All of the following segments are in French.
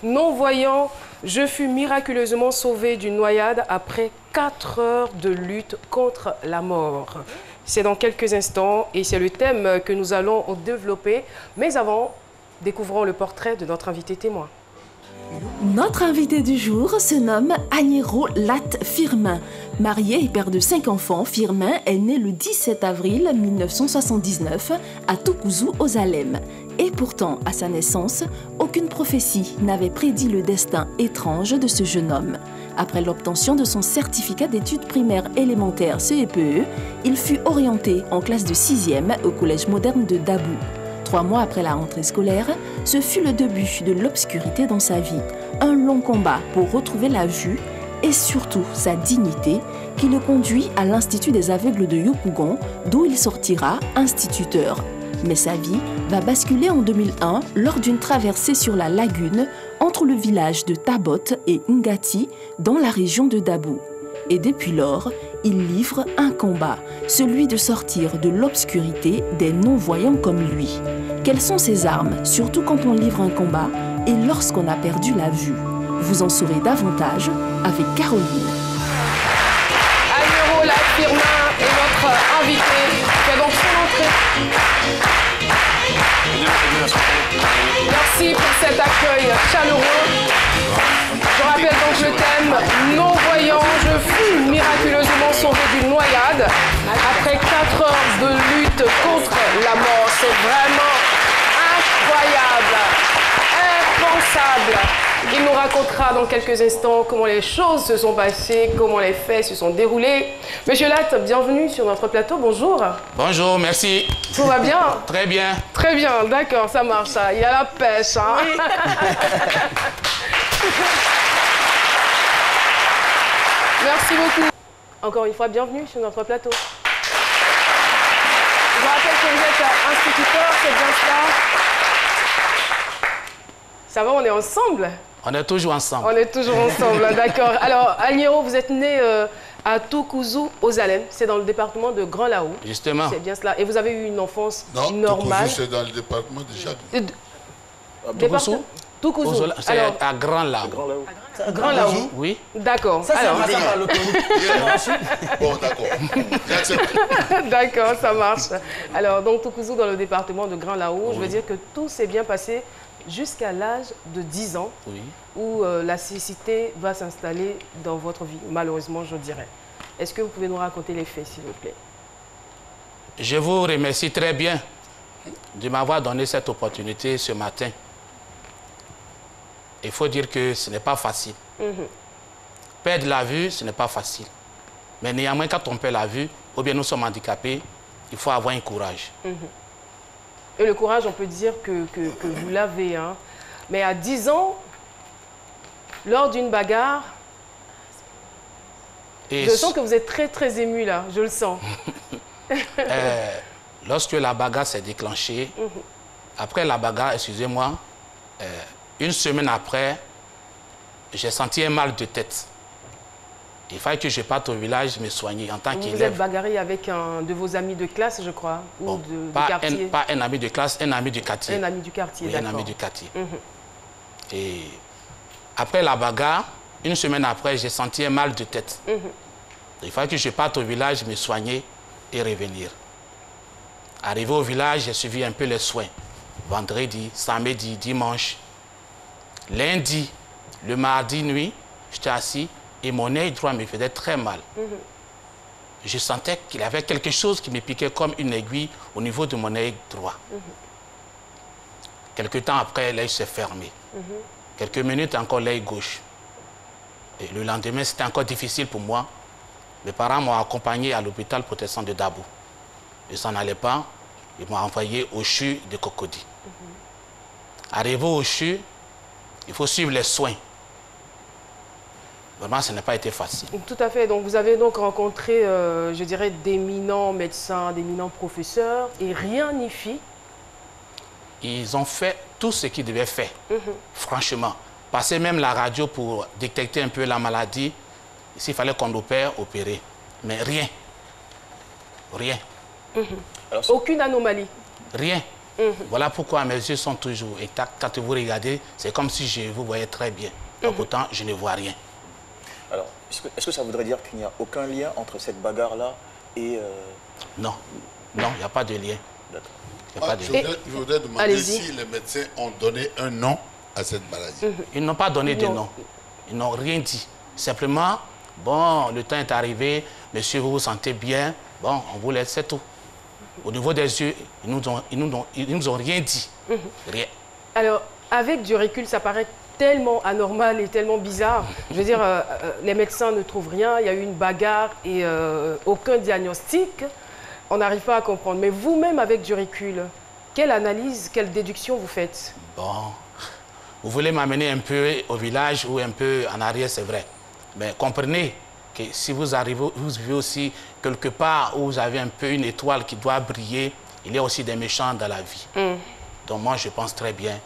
Non-voyant, je fus miraculeusement sauvé d'une noyade après 4 heures de lutte contre la mort. C'est dans quelques instants et c'est le thème que nous allons développer. Mais avant, découvrons le portrait de notre invité témoin. Notre invité du jour se nomme Agnero Lat Firmin. Marié et père de 5 enfants, Firmin est né le 17 avril 1979 à Tukuzu, aux Zalem. Et pourtant, à sa naissance, aucune prophétie n'avait prédit le destin étrange de ce jeune homme. Après l'obtention de son certificat d'études primaires élémentaires CEPE, il fut orienté en classe de 6e au collège moderne de Dabou. 3 mois après la rentrée scolaire, ce fut le début de l'obscurité dans sa vie. Un long combat pour retrouver la vue et surtout sa dignité qui le conduit à l'Institut des aveugles de Yopougon, d'où il sortira instituteur. Mais sa vie va basculer en 2001 lors d'une traversée sur la lagune entre le village de Tabot et Ngati dans la région de Dabou. Et depuis lors, il livre un combat, celui de sortir de l'obscurité des non-voyants comme lui. Quelles sont ses armes, surtout quand on livre un combat et lorsqu'on a perdu la vue? Vous en saurez davantage avec Caroline. Agnero Lat Firmin est notre invité. Fais donc son entrée. Merci pour cet accueil chaleureux. Je rappelle donc le thème non-voyant. Je fus miraculeusement sauvé d'une noyade après 4 heures de lutte contre la mort. C'est vraiment incroyable, impensable. Il nous racontera dans quelques instants comment les choses se sont passées, comment les faits se sont déroulés. Monsieur Lat, bienvenue sur notre plateau. Bonjour. Bonjour, merci. Tout va bien? Très bien. Très bien, d'accord, ça marche. Ça. Il y a la pêche. Hein? Oui. Merci beaucoup. Encore une fois, bienvenue sur notre plateau. Je vous rappelle que vous êtes instituteur, c'est bien cela? Ça va, on est ensemble? On est toujours ensemble. On est toujours ensemble, d'accord. Alors, Agnero, vous êtes né à Tukuzu, aux Zalem. C'est dans le département de Grand Laou. Justement. C'est bien cela. Et vous avez eu une enfance normale? Non, Tukuzu, c'est dans le département de Jadou. Tukuzu. C'est à Grand Laou. Grand Laou? Oui. D'accord. Ça, c'est à l'autoroute. Bon, d'accord. J'accepte. D'accord, ça marche. Alors, donc, Tukuzu, dans le département de Grand Laou, oui. Je veux dire que tout s'est bien passé jusqu'à l'âge de 10 ans, oui. Où la cécité va s'installer dans votre vie, malheureusement, je dirais. Est-ce que vous pouvez nous raconter les faits, s'il vous plaît? Je vous remercie très bien de m'avoir donné cette opportunité ce matin. Il faut dire que ce n'est pas facile. Perdre la vue, ce n'est pas facile. Mais néanmoins, quand on perd la vue, ou bien nous sommes handicapés, il faut avoir un courage. Et le courage, on peut dire que vous l'avez. Hein. Mais à 10 ans, lors d'une bagarre, je sens que vous êtes très, très ému là. Je le sens. Lorsque la bagarre s'est déclenchée, après la bagarre, excusez-moi, une semaine après, j'ai senti un mal de tête. Il fallait que je parte au village me soigner en tant qu'élève. Vous êtes bagarré avec un de vos amis de classe, je crois, ou de quartier? Pas un ami de classe, un ami du quartier. Un ami du quartier, oui, d'accord. un ami du quartier. Et après la bagarre, une semaine après, j'ai senti un mal de tête. Il fallait que je parte au village me soigner et revenir. Arrivé au village, j'ai suivi un peu les soins. Vendredi, samedi, dimanche. Lundi, le mardi nuit, j'étais assis. Et mon œil droit me faisait très mal. Je sentais qu'il y avait quelque chose qui me piquait comme une aiguille au niveau de mon œil droit. Quelque temps après, l'œil s'est fermé. Quelques minutes encore, l'œil gauche. Et le lendemain, c'était encore difficile pour moi. Mes parents m'ont accompagné à l'hôpital protection de Dabou. Ils s'en allaient pas. Ils m'ont envoyé au CHU de Cocody. Arrivé au CHU, il faut suivre les soins. Vraiment, ça n'a pas été facile. Tout à fait. Donc, vous avez donc rencontré, je dirais, d'éminents médecins, d'éminents professeurs, et rien n'y fit. Ils ont fait tout ce qu'ils devaient faire, franchement. Passer même la radio pour détecter un peu la maladie. S'il fallait qu'on opère, opérer. Mais rien. Rien. Aucune anomalie. Rien. Voilà pourquoi mes yeux sont toujours intacts. Quand vous regardez, c'est comme si je vous voyais très bien. Donc autant, je ne vois rien. Alors, est-ce que ça voudrait dire qu'il n'y a aucun lien entre cette bagarre-là et... Non, non, il n'y a pas de lien. D'accord. Je voudrais demander si les médecins ont donné un nom à cette maladie. Ils n'ont pas donné de nom. Ils n'ont rien dit. Simplement, bon, le temps est arrivé, monsieur, vous vous sentez bien, bon, on vous laisse, c'est tout. Au niveau des yeux, ils nous ont rien dit. Rien. Alors, avec du recul, ça paraît tellement anormal et tellement bizarre. Je veux dire, les médecins ne trouvent rien, il y a eu une bagarre et aucun diagnostic. On n'arrive pas à comprendre. Mais vous-même, avec du recul, quelle analyse, quelle déduction vous faites? Bon, vous voulez m'amener un peu au village ou un peu en arrière, c'est vrai. Mais comprenez que si vous arrivez, vous vivez aussi quelque part où vous avez un peu une étoile qui doit briller, il y a aussi des méchants dans la vie. Donc moi, je pense très bien.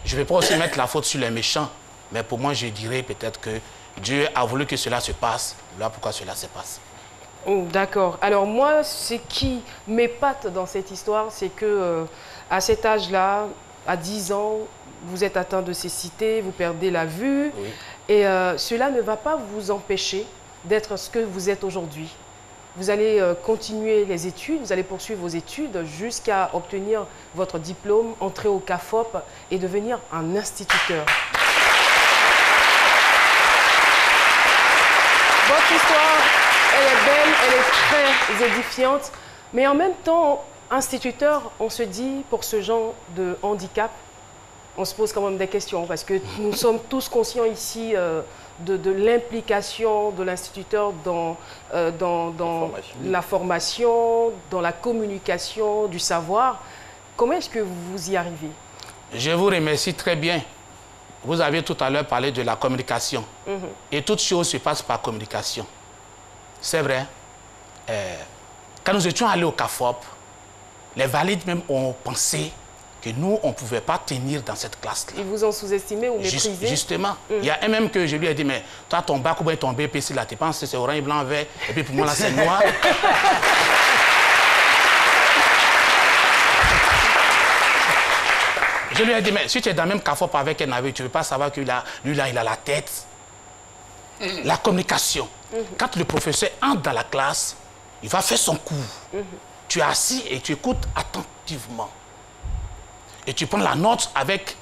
Je ne vais pas aussi mettre la faute sur les méchants, mais pour moi, je dirais peut-être que Dieu a voulu que cela se passe. Voilà pourquoi cela se passe. D'accord. Alors moi, ce qui m'épate dans cette histoire, c'est que à cet âge-là, à 10 ans, vous êtes atteint de cécité, vous perdez la vue, et cela ne va pas vous empêcher d'être ce que vous êtes aujourd'hui. Vous allez continuer les études, vous allez poursuivre vos études jusqu'à obtenir votre diplôme, entrer au CAFOP et devenir un instituteur. Votre histoire, elle est belle, elle est très édifiante, mais en même temps, instituteur, on se dit, pour ce genre de handicap, on se pose quand même des questions, parce que nous sommes tous conscients ici de l'implication de l'instituteur dans la formation, dans la communication, du savoir. Comment est-ce que vous y arrivez? Je vous remercie très bien. Vous avez tout à l'heure parlé de la communication. Et toute chose se passe par communication. C'est vrai. Quand nous étions allés au CAFOP, les valides même ont pensé que nous, on ne pouvait pas tenir dans cette classe-là. Ils vous ont sous-estimé ou méprisé? Justement. Il y a un même que je lui ai dit, mais toi, ton bac ou bien ton BPC, là, tu penses que c'est orange, blanc, vert, et puis pour moi, là, c'est noir. Je lui ai dit, mais si tu es dans le même CAFOP avec un avis, tu ne veux pas savoir que lui, là, il a la tête. La communication. Quand le professeur entre dans la classe, il va faire son cours. Tu es assis et tu écoutes attentivement. Et tu prends la note avec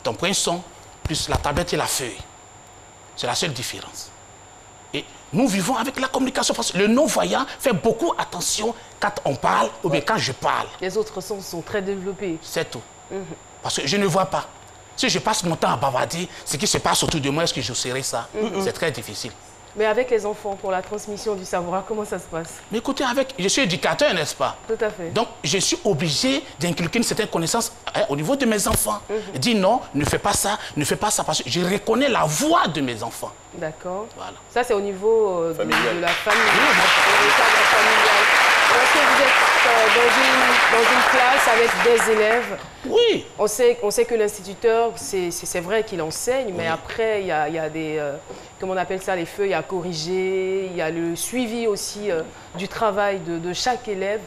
ton poinçon, plus la tablette et la feuille. C'est la seule différence. Et nous vivons avec la communication parce que le non-voyant fait beaucoup attention quand on parle ou bien quand je parle. Les autres sens sont très développés. C'est tout. Parce que je ne vois pas. Si je passe mon temps à bavarder, ce qui se passe autour de moi, est-ce que je saurais ça? C'est très difficile. Mais avec les enfants, pour la transmission du savoir, comment ça se passe? Mais écoutez, je suis éducateur, n'est-ce pas? Tout à fait. Donc, je suis obligé d'inculquer une certaine connaissance au niveau de mes enfants. Et dire non, ne fais pas ça, parce que je reconnais la voix de mes enfants. D'accord. Voilà. Ça, c'est au niveau de la famille. Le cadre familial. Est-ce que vous êtes dans une classe avec des élèves? Oui. On sait que l'instituteur, c'est vrai qu'il enseigne, mais après, il y a des, comment on appelle ça, les feuilles à corriger, il y a le suivi aussi du travail de chaque élève.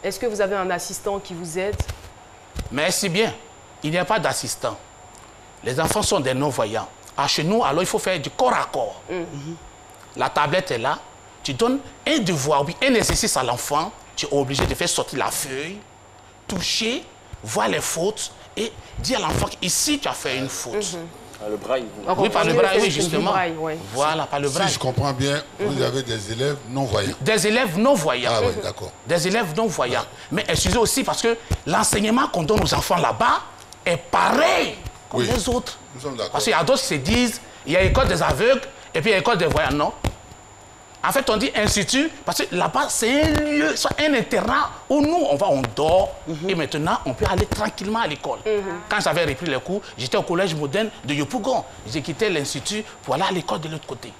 Est-ce que vous avez un assistant qui vous aide? Merci bien. Il n'y a pas d'assistant. Les enfants sont des non-voyants. Chez nous, alors, il faut faire du corps à corps. La tablette est là. Tu donnes un devoir, un exercice à l'enfant. Tu es obligé de faire sortir la feuille, toucher, voir les fautes et dire à l'enfant qu'ici, tu as fait une faute. Le braille. Oui, par le braille, oui, justement. Braille, ouais. Voilà, par le braille. Si je comprends bien, vous avez des élèves non-voyants. Des élèves non-voyants. Ah oui, d'accord. Des élèves non-voyants. Mais excusez aussi parce que l'enseignement qu'on donne aux enfants là-bas est pareil comme les autres. Nous sommes d'accord. Parce qu'il y a d'autres qui se disent, il y a l'école des aveugles et puis il y a l'école des voyants. Non. En fait, on dit institut parce que là-bas, c'est un lieu, c'est un internat où nous, on dort et maintenant, on peut aller tranquillement à l'école. Quand j'avais repris les cours, j'étais au collège moderne de Yopougon. J'ai quitté l'institut pour aller à l'école de l'autre côté.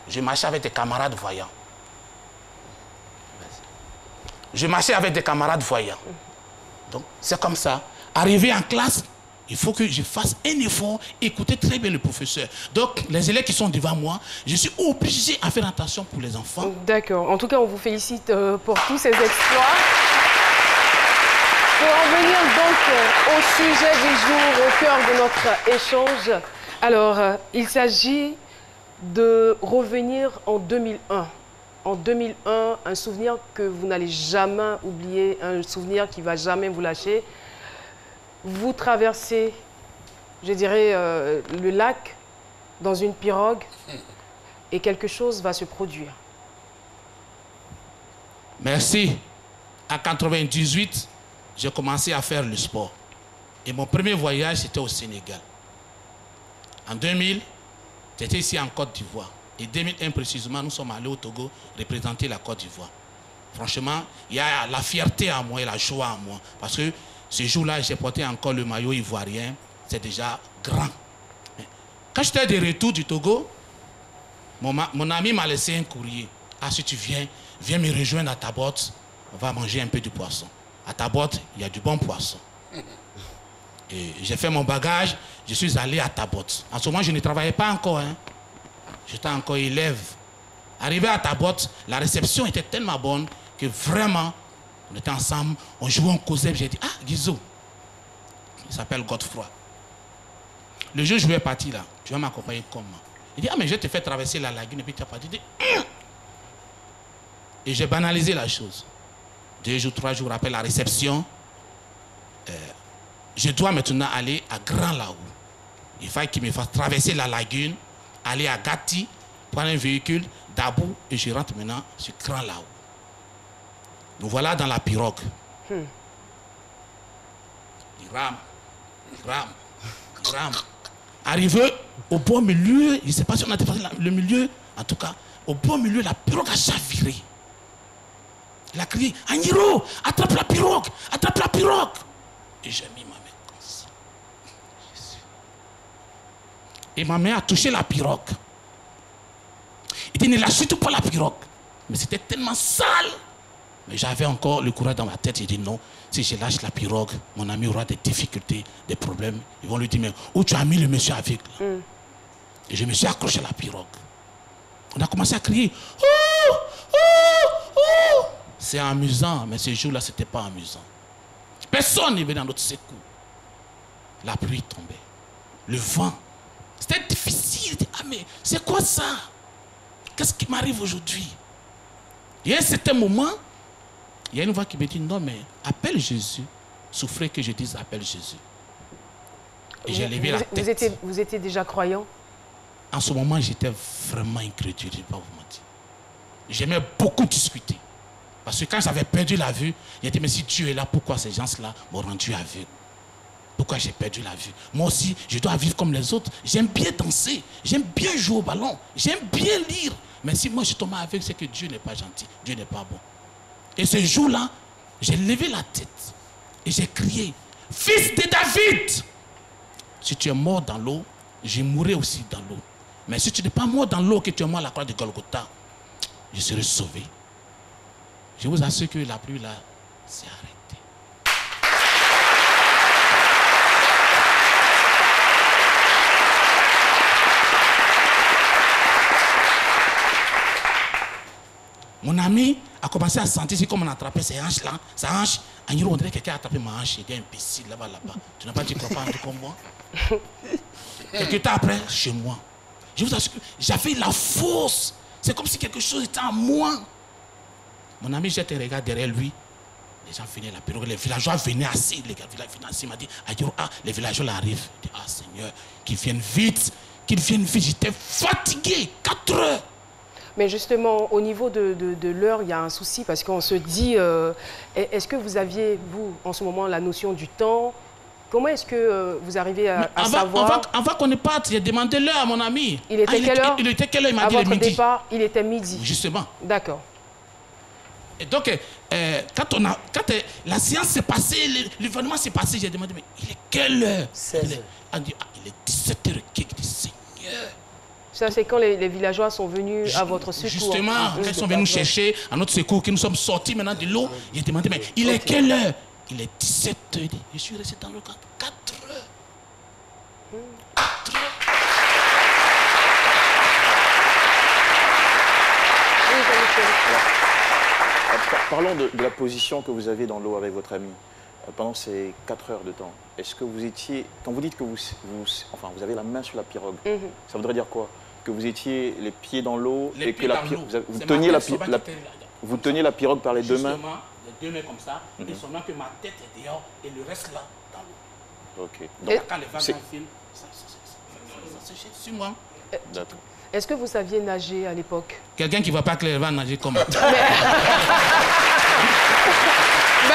Je marchais avec des camarades voyants. Donc, c'est comme ça. Arrivé en classe, il faut que je fasse un effort, écouter très bien le professeur. Donc, les élèves qui sont devant moi, je suis obligé à faire attention pour les enfants. D'accord. En tout cas, on vous félicite pour tous ces exploits. Pour en venir donc au sujet du jour, au cœur de notre échange, alors il s'agit de revenir en 2001. En 2001, un souvenir que vous n'allez jamais oublier, un souvenir qui ne va jamais vous lâcher. Vous traversez, je dirais, le lac dans une pirogue et quelque chose va se produire. Merci. En 98, j'ai commencé à faire le sport. Et mon premier voyage, c'était au Sénégal. En 2000, j'étais ici en Côte d'Ivoire. Et 2001 précisément, nous sommes allés au Togo représenter la Côte d'Ivoire. Franchement, il y a la fierté en moi et la joie en moi. Parce que ce jour-là, j'ai porté encore le maillot ivoirien. C'est déjà grand. Quand j'étais de retour du Togo, mon ami m'a laissé un courrier. Ah, si tu viens me rejoindre à ta botte, on va manger un peu de poisson. À ta botte, il y a du bon poisson. Et j'ai fait mon bagage, je suis allé à ta botte. En ce moment, je ne travaillais pas encore. Hein. J'étais encore élève. Arrivé à ta botte, la réception était tellement bonne que vraiment, on était ensemble, on jouait, on causait. J'ai dit, ah, Guizot, il s'appelle Godefroy. Le jour où je vais partir là, tu vas m'accompagner comment? Il dit, ah, mais je te fais traverser la lagune et puis tu as pas dit. Et j'ai banalisé la chose. 2 jours, 3 jours après la réception, je dois maintenant aller à Grand Laou. Il fallait qu'il me fasse traverser la lagune, aller à Gati, prendre un véhicule, Dabou, et je rentre maintenant sur Grand Laou. Nous voilà dans la pirogue. Il rame, il rame, il rame. Arrivé au bon milieu, je ne sais pas si on a dépassé le milieu, en tout cas, au bon milieu, la pirogue a chaviré. Il a crié, Agniro, attrape la pirogue, attrape la pirogue. Et j'ai mis ma main comme ça. Et ma main a touché la pirogue. Il dit, ne lâche surtout pas la pirogue. Mais c'était tellement sale. Mais j'avais encore le courage dans ma tête. J'ai dit, non, si je lâche la pirogue, mon ami aura des difficultés, des problèmes. Ils vont lui dire, mais où tu as mis le monsieur avec là? Et je me suis accroché à la pirogue. On a commencé à crier, oh, oh, oh. C'est amusant, mais ce jour-là, ce n'était pas amusant. Personne n'est venu dans notre secours. La pluie tombait. Le vent. C'était difficile. Ah, mais c'est quoi ça? Qu'est-ce qui m'arrive aujourd'hui? Et à un certain moment, il y a une voix qui me dit, non, mais appelle Jésus. Souffrez que je dise, appelle Jésus. Et j'ai levé la tête. Vous étiez déjà croyant? En ce moment, j'étais vraiment incrédule, je ne vais pas vous mentir. J'aimais beaucoup discuter. Parce que quand j'avais perdu la vue, j'ai dit, mais si Dieu est là, pourquoi ces gens-là m'ont rendu aveugle? Pourquoi j'ai perdu la vue? Moi aussi, je dois vivre comme les autres. J'aime bien danser, j'aime bien jouer au ballon, j'aime bien lire. Mais si moi je tombe aveugle, c'est que Dieu n'est pas gentil, Dieu n'est pas bon. Et ce jour-là, j'ai levé la tête et j'ai crié, fils de David, si tu es mort dans l'eau, je mourrai aussi dans l'eau. Mais si tu n'es pas mort dans l'eau, que tu es mort à la croix de Golgotha, je serai sauvé. Je vous assure que la pluie là s'est arrêtée. Mon ami a commencé à sentir, c'est comme on attrapait ses hanches là, sa hanche. Agniro, on dirait que quelqu'un a attrapé ma hanche, il était imbécile là-bas, là-bas. Tu n'as pas dit, tu ne crois pas un truc comme moi? Quelques temps après, chez moi. Je vous assure que j'avais la force. C'est comme si quelque chose était en moi. Mon ami jette un regard derrière lui. Les gens venaient la pirogue, les villageois venaient assis. Les gars venaient assis. Il m'a dit, ah, les villageois arrivent. Il dit, ah Seigneur, qu'ils viennent vite. Qu'ils viennent vite. J'étais fatigué, 4 heures. Mais justement, au niveau de l'heure, il y a un souci parce qu'on se dit, est-ce que vous aviez, vous, en ce moment, la notion du temps? Comment est-ce que vous arrivez à savoir? Avant qu'on ne parte, j'ai demandé l'heure à mon ami. Il était quelle heure? Il était quelle heure? Il m'a dit midi. À votre midi. départ, il était midi. Justement. D'accord. Et donc, quand la séance s'est passée, l'événement s'est passé, j'ai demandé, mais il est quelle heure? 16 heures. On dit, ah, il est 17h15. Il dit, Seigneur. Ça, c'est quand les villageois sont venus à votre secours. Justement, quand ils sont venus nous chercher à notre secours, que nous sommes sortis maintenant de l'eau, j'ai demandé, mais il est quelle heure? Il est 17h. Je suis resté dans le camp 4 heures. 4 heures. Parlons de la position que vous avez dans l'eau avec votre ami. pendant ces 4 heures de temps, est-ce que vous étiez, quand vous dites que vous avez la main sur la pirogue, ça voudrait dire quoi? Que vous étiez les pieds dans l'eau et que vous teniez la pirogue par les deux mains? Justement, les deux mains comme ça, et seulement que ma tête est dehors et le reste là, dans l'eau. Ok. Donc, quand les vagues filment, ça se jette sur moi. D'accord. Est-ce que vous saviez nager à l'époque? Quelqu'un qui ne voit pas que les vagues nager comment? Ben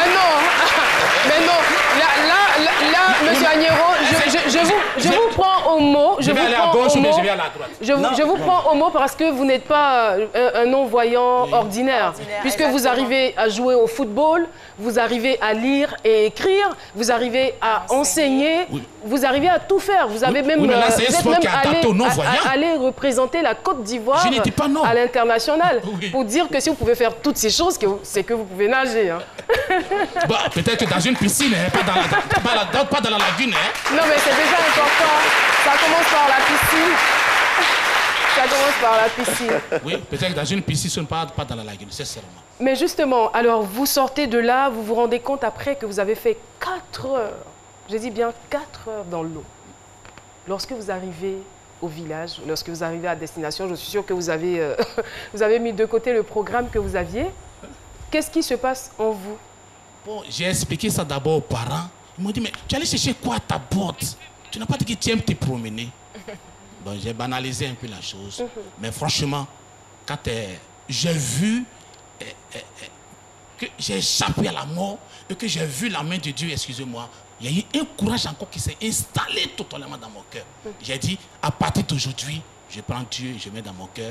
non, mais non. Là, monsieur Agnero, je vous prends au mot. Je vais aller à gauche ou je vais à la droite? Je vous prends au mot parce que vous n'êtes pas un non-voyant ordinaire. Puisque vous arrivez à jouer au football, vous arrivez à lire et écrire, vous arrivez à enseigner, vous arrivez à tout faire. Vous avez même, allé représenter la Côte d'Ivoire à l'international. Pour dire que si vous pouvez faire toutes ces choses, c'est que vous pouvez nager. Hein. Bah, peut-être que dans une piscine, hein, pas dans la lagune. Hein. Non, mais c'est déjà important. Ça commence par la piscine. Ça commence par la piscine. Oui, peut-être que dans une piscine, pas dans la lagune, sincèrement. Mais justement, alors vous sortez de là, vous vous rendez compte après que vous avez fait 4 heures. Je dis bien 4 heures dans l'eau. Lorsque vous arrivez au village, lorsque vous arrivez à destination, je suis sûre que vous avez, vous avez mis de côté le programme que vous aviez. Qu'est-ce qui se passe en vous? Bon, j'ai expliqué ça d'abord aux parents. Ils m'ont dit, mais tu allais chercher quoi à ta botte? Tu n'as pas dit que tu aimes te promener. Bon, j'ai banalisé un peu la chose. Mais franchement, quand j'ai vu que j'ai échappé à la mort et que j'ai vu la main de Dieu, excusez-moi, il y a eu un courage encore qui s'est installé totalement dans mon cœur. J'ai dit, à partir d'aujourd'hui, je prends Dieu et je mets dans mon cœur.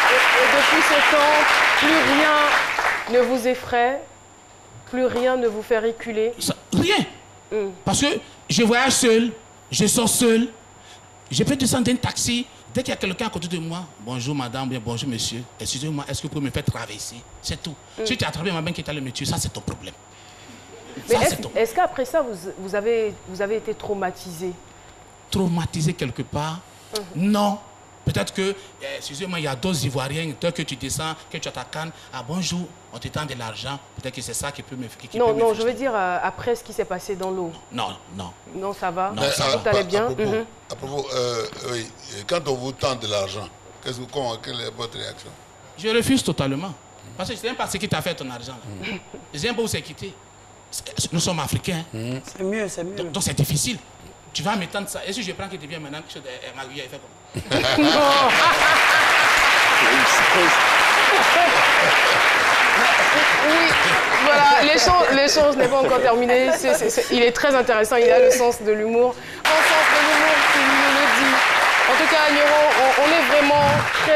Et depuis ce temps, plus rien ne vous effraie, plus rien ne vous fait reculer? Rien. Parce que je voyage seul, je sors seul, je peux descendre d'un taxi, dès qu'il y a quelqu'un à côté de moi, bonjour madame, bien bonjour monsieur, excusez-moi, est-ce que vous pouvez me faire traverser? C'est tout. Si tu as attrapé ma main qui est allée me tuer, ça c'est ton problème. Mais est-ce qu'après ça, vous avez été traumatisé? Traumatisé quelque part? Non. Peut-être que, excusez-moi, il y a d'autres Ivoiriens, dès que tu descends, que tu as ta canne, ah bonjour, on te tend de l'argent, peut-être que c'est ça qui peut me faire. Non, je veux dire après ce qui s'est passé dans l'eau. Non. Non, ça va? Non, ça va. Tout allait bien? À propos, oui, quand on vous tend de l'argent, quelle est votre réaction? Je refuse totalement. Parce que je n'aime pas ce qui t'a fait ton argent. Je n'aime pas où c'est quitté. Nous sommes africains. C'est mieux, c'est mieux. Donc c'est difficile. Tu vas m'étendre ça. Et si je prends qu'il devient maintenant quelque chose de Maguilla, il fait comme. Oui, voilà, l'échange n'est pas encore terminé. Il est très intéressant, il a le sens de l'humour. Un sens de l'humour qui nous le dit. En tout cas, Agnero, on est vraiment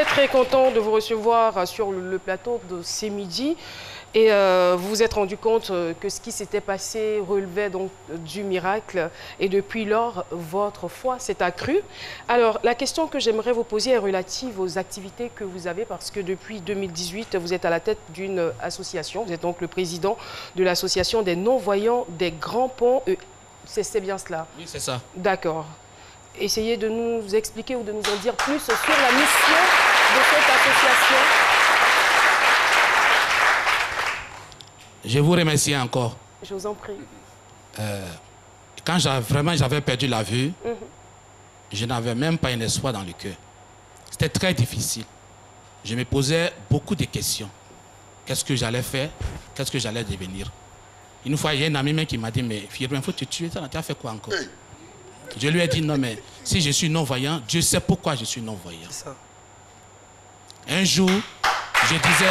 très content de vous recevoir sur le plateau de ce midi. Et vous vous êtes rendu compte que ce qui s'était passé relevait donc du miracle. Et depuis lors, votre foi s'est accrue. Alors, la question que j'aimerais vous poser est relative aux activités que vous avez, parce que depuis 2018, vous êtes à la tête d'une association. Vous êtes donc le président de l'association des non-voyants des Grands Ponts. C'est bien cela? Oui, c'est ça. D'accord. Essayez de nous expliquer ou de nous en dire plus sur la mission de cette association. Je vous remercie encore. Je vous en prie. Quand j'avais perdu la vue, je n'avais même pas un espoir dans le cœur. C'était très difficile. Je me posais beaucoup de questions. Qu'est-ce que j'allais faire? Qu'est-ce que j'allais devenir? Une fois, il y a un ami même qui m'a dit, mais Firmin, il faut te tuer. Tu as fait quoi encore? Je lui ai dit, non, mais si je suis non-voyant, Dieu sait pourquoi je suis non-voyant. Un jour, je disais...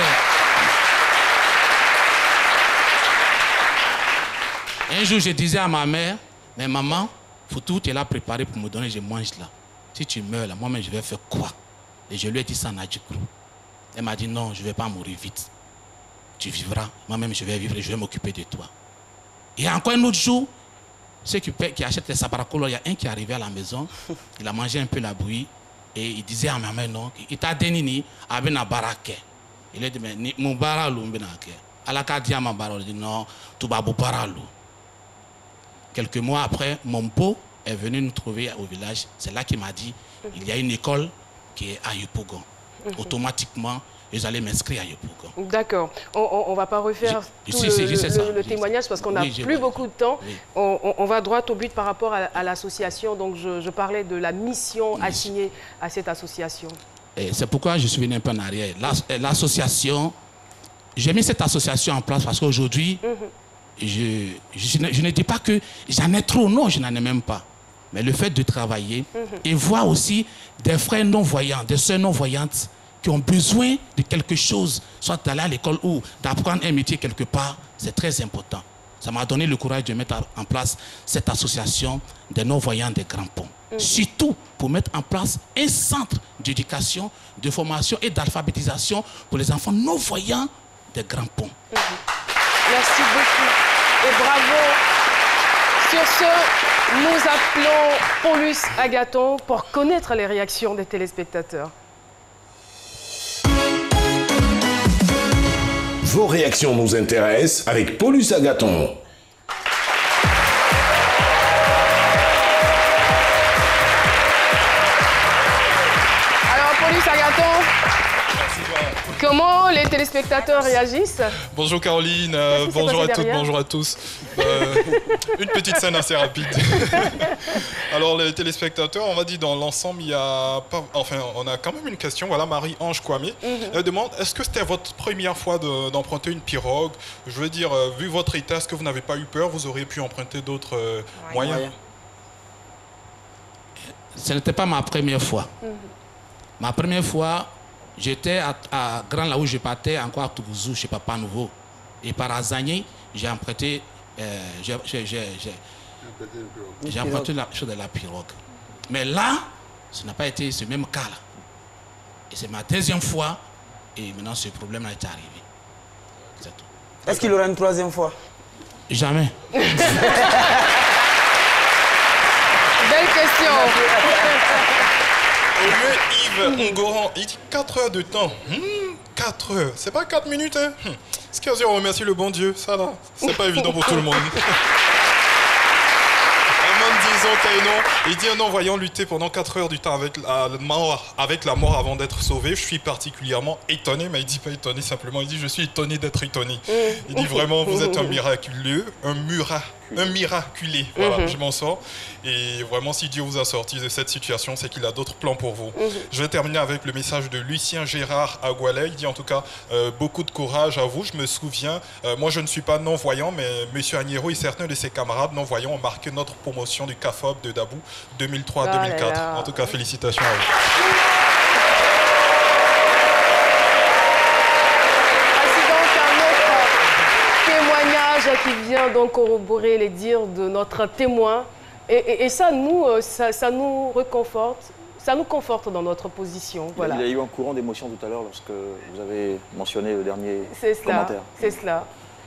Un jour, je disais à ma mère, mais maman, faut tout est là préparé pour me donner, je mange là. Si tu meurs là, moi-même, je vais faire quoi? Et je lui ai dit ça en Adjikrou. Elle m'a dit, non, je ne vais pas mourir vite. Tu vivras, moi-même, je vais vivre et je vais m'occuper de toi. Et encore un autre jour, ceux qui achètent les sabarakolos, il y a un qui est arrivé à la maison, il a mangé un peu la bouillie et il disait à ma mère, non, il t'a dénini, abena barake. Il a dit, mais mon baralou, benake. Alaka dit à ma baralou, il dit, non, tu vas baralou. Quelques mois après, mon pot est venu nous trouver au village. C'est là qu'il m'a dit, il y a une école qui est à Yopougon. Automatiquement, ils allaient m'inscrire à Yopougon. D'accord. On ne va pas refaire tout le témoignage parce qu'on n'a plus beaucoup de temps. Oui. On va droit au but par rapport à l'association. Donc, je parlais de la mission assignée à cette association. C'est pourquoi je suis venu un peu en arrière. L'association, j'ai mis cette association en place parce qu'aujourd'hui, je ne dis pas que j'en ai trop, non, je n'en ai même pas. Mais le fait de travailler et voir aussi des frères non-voyants, des sœurs non-voyantes qui ont besoin de quelque chose, soit d'aller à l'école ou d'apprendre un métier quelque part, c'est très important. Ça m'a donné le courage de mettre en place cette association des non-voyants des Grands Ponts. Surtout pour mettre en place un centre d'éducation, de formation et d'alphabétisation pour les enfants non-voyants des Grands Ponts. Merci beaucoup et bravo. Sur ce, nous appelons Paulus Agathon pour connaître les réactions des téléspectateurs. Vos réactions nous intéressent avec Paulus Agathon. Alors, Paulus Agathon, comment les téléspectateurs réagissent? Bonjour Caroline, bonjour à toutes, bonjour à tous. Une petite scène assez rapide. Alors les téléspectateurs, on va dire dans l'ensemble, il y a pas, enfin on a quand même une question. Voilà, Marie-Ange Kwame. Elle demande, est-ce que c'était votre première fois d'emprunter une pirogue? Je veux dire, vu votre état, est-ce que vous n'avez pas eu peur? Vous auriez pu emprunter d'autres moyens? Ce n'était pas ma première fois. Ma première fois, j'étais à Grand là où je partais, encore à Tougouzou, chez Papa Nouveau. Et par Azagné, j'ai emprunté, j'ai emprunté la chose de la pirogue. Mais là, ce n'a pas été ce même cas-là. Et c'est ma deuxième fois, et maintenant ce problème-là est arrivé. C'est tout. Est-ce qu'il y aura une troisième fois? Jamais. Belle question. Yves Ngoran, il dit 4 heures de temps. 4 heures, c'est pas 4 minutes, hein. Ce qui on remercie le bon Dieu, ça là, c'est pas évident pour tout le monde. Il dit un non-voyant lutter pendant 4 heures du temps avec la mort avant d'être sauvé. Je suis particulièrement étonné, mais il dit pas étonné simplement, il dit je suis étonné d'être étonné. Il dit vraiment vous êtes un miraculeux, un miraculé. Voilà, je m'en sors. Et vraiment si Dieu vous a sorti de cette situation, c'est qu'il a d'autres plans pour vous. Je vais terminer avec le message de Lucien Gérard Agualay. Il dit en tout cas beaucoup de courage à vous. Je me souviens, moi je ne suis pas non-voyant, mais M. Agnero et certains de ses camarades non-voyants ont marqué notre promotion du CAFOB de Dabou 2003-2004. En tout cas, félicitations à vous. Qui vient donc corroborer les dires de notre témoin. Et ça, ça nous réconforte, ça nous conforte dans notre position. Voilà. Il y a eu un courant d'émotion tout à l'heure lorsque vous avez mentionné le dernier commentaire. C'est cela.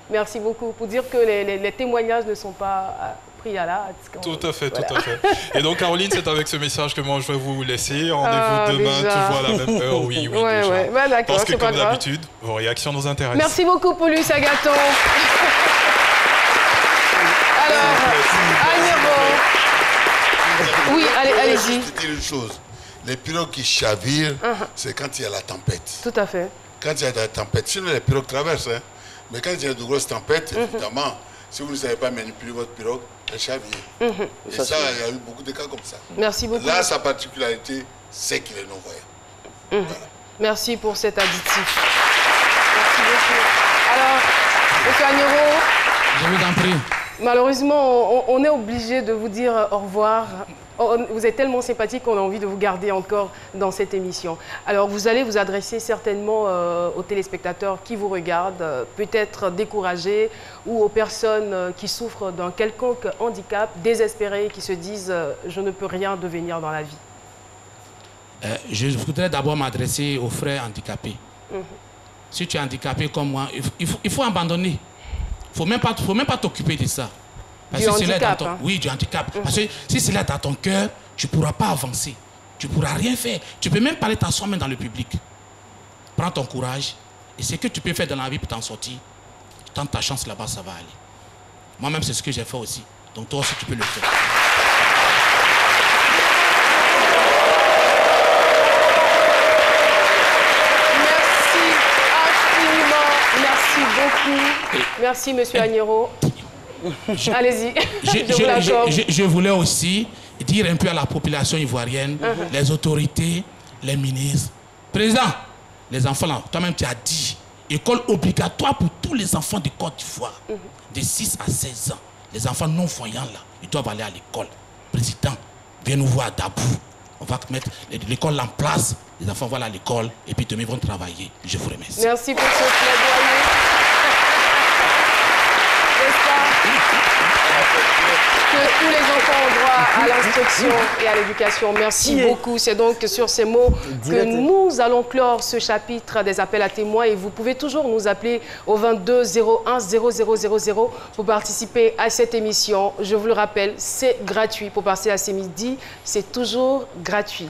Merci beaucoup. Pour dire que les témoignages ne sont pas pris à la hâte. Tout à fait, voilà. Tout à fait. Et donc, Caroline, c'est avec ce message que moi je vais vous laisser. Rendez-vous demain, toujours à la même heure. Oui, déjà. Ouais. Bah, parce que, comme d'habitude, vos réactions nous intéressent. Merci beaucoup, Paulus Agathon. Alors, Agnero. Oui, allez-y. Je vais dire une chose. Les pirogues qui chavirent, c'est quand il y a la tempête. Tout à fait. Quand il y a de la tempête, sinon les pirogues traversent. Hein. Mais quand il y a de grosses tempêtes, évidemment, si vous ne savez pas manipuler votre pirogue, elle chavire. Et ça, il y a eu beaucoup de cas comme ça. Merci beaucoup. Là, sa particularité, c'est qu'il est non-voyant. Voilà. Merci pour cet additif. Merci beaucoup. Alors, M. Agnero. Je vous en prie. Malheureusement, on est obligé de vous dire au revoir. Vous êtes tellement sympathique qu'on a envie de vous garder encore dans cette émission. Alors, vous allez vous adresser certainement aux téléspectateurs qui vous regardent, peut-être découragés, ou aux personnes qui souffrent d'un quelconque handicap, désespérées, qui se disent « je ne peux rien devenir dans la vie ». Je voudrais d'abord m'adresser aux frères handicapés. Si tu es handicapé comme moi, il faut abandonner. Il ne faut même pas t'occuper de ça. Parce du que handicap, dans ton... Oui, du handicap. Parce que si c'est là dans ton cœur, tu ne pourras pas avancer. Tu ne pourras rien faire. Tu peux même parler t'asseoir même dans le public. Prends ton courage. Et ce que tu peux faire dans la vie pour t'en sortir, tente ta chance là-bas, ça va aller. Moi-même, c'est ce que j'ai fait aussi. Donc toi aussi, tu peux le faire. Merci beaucoup. Merci, monsieur Agnero. Allez-y. Je voulais aussi dire un peu à la population ivoirienne, les autorités, les ministres. Président, les enfants là, toi-même tu as dit, école obligatoire pour tous les enfants de Côte d'Ivoire, de 6 à 16 ans. Les enfants non-voyants là, ils doivent aller à l'école. Président, viens nous voir à Dabou. On va mettre l'école en place. Les enfants vont aller à l'école et puis demain ils vont travailler. Je vous remercie. Merci pour ce plaidoyer. Que tous les enfants ont droit à l'instruction et à l'éducation. Merci beaucoup. C'est donc sur ces mots que nous allons clore ce chapitre des appels à témoins. Et vous pouvez toujours nous appeler au 22 01 0000 pour participer à cette émission. Je vous le rappelle, c'est gratuit. Pour passer à ces midis, c'est toujours gratuit.